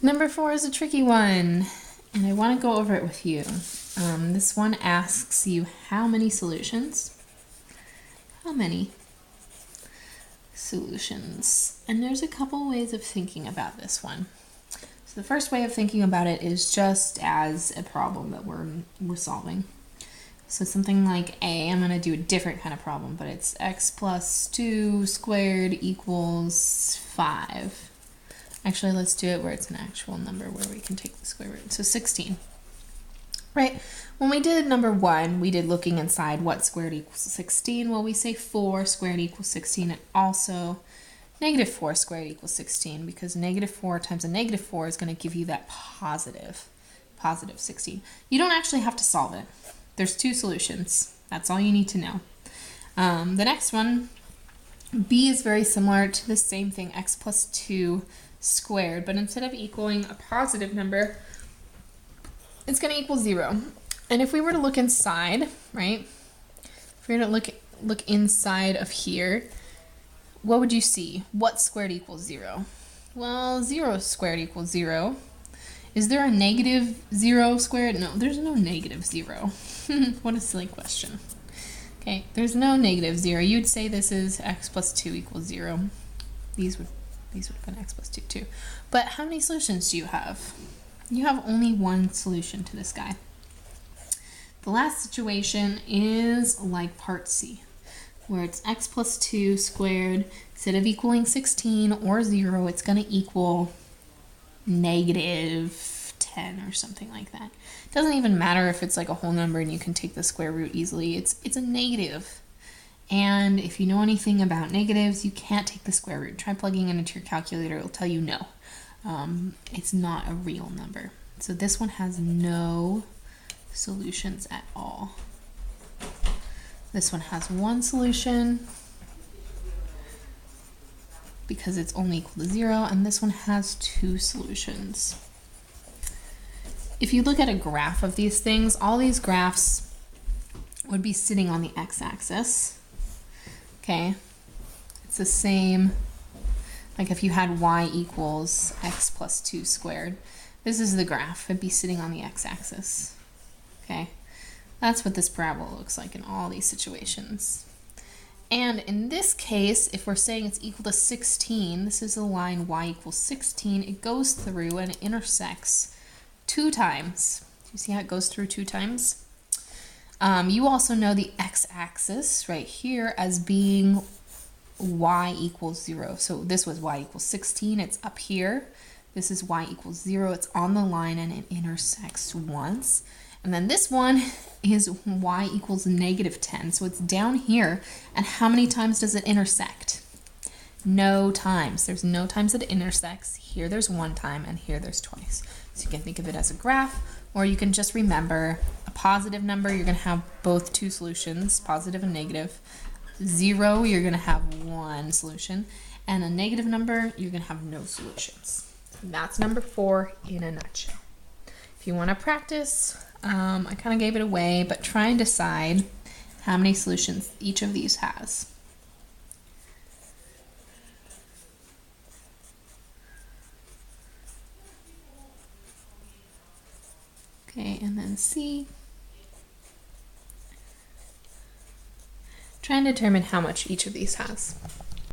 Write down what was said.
Number 4 is a tricky one, and I want to go over it with you. This one asks you how many solutions? How many solutions? And there's a couple ways of thinking about this one. So the first way of thinking about it is just as a problem that we're solving. So something like A, I'm going to do a different kind of problem, but it's x plus 2 squared equals 5. Actually, let's do it where it's an actual number where we can take the square root. So 16. Right? When we did number 1, we did looking inside what squared equals 16. Well, we say 4 squared equals 16, and also negative 4 squared equals 16, because negative 4 times a negative 4 is going to give you that positive 16. You don't actually have to solve it. There's 2 solutions. That's all you need to know. The next one, B, is very similar to the same thing, x plus 2 squared, but instead of equaling a positive number, it's going to equal 0. And if we were to look inside, right, if we were to look inside of here, what would you see? What squared equals 0? Well, 0 squared equals 0. Is there a negative 0 squared? No, there's no negative 0. What a silly question. Okay, there's no negative 0. You'd say this is x plus 2 equals 0. These would have been x plus 2 too. But how many solutions do you have? You have only one solution to this guy. The last situation is like part C, where it's x plus 2 squared. Instead of equaling 16 or 0, it's going to equal negative 10 or something like that. It doesn't even matter if it's like a whole number and you can take the square root easily. It's a negative. And if you know anything about negatives, you can't take the square root. Try plugging it into your calculator. It'll tell you no. It's not a real number. So this one has no solutions at all. This one has one solution because it's only equal to 0, and this one has 2 solutions. If you look at a graph of these things, all these graphs would be sitting on the x-axis. Okay, it's the same, like if you had y equals x plus 2 squared. This is the graph. It'd be sitting on the x-axis. Okay, that's what this parabola looks like in all these situations. And in this case, if we're saying it's equal to 16, this is the line y equals 16. It goes through and it intersects 2 times. Do you see how it goes through 2 times? You also know the x-axis right here as being y equals 0. So this was y equals 16. It's up here. This is y equals 0. It's on the line and it intersects once. And then this one is y equals negative 10. So it's down here. And how many times does it intersect? No times. There's no times that it intersects. Here there's 1 time and here there's twice. So you can think of it as a graph, or you can just remember a positive number, you're going to have both 2 solutions, positive and negative. 0, you're going to have 1 solution. And a negative number, you're going to have no solutions. And that's number 4 in a nutshell. If you want to practice, I kind of gave it away, but try and decide how many solutions each of these has. Okay, and then C. Try and determine how much each of these has.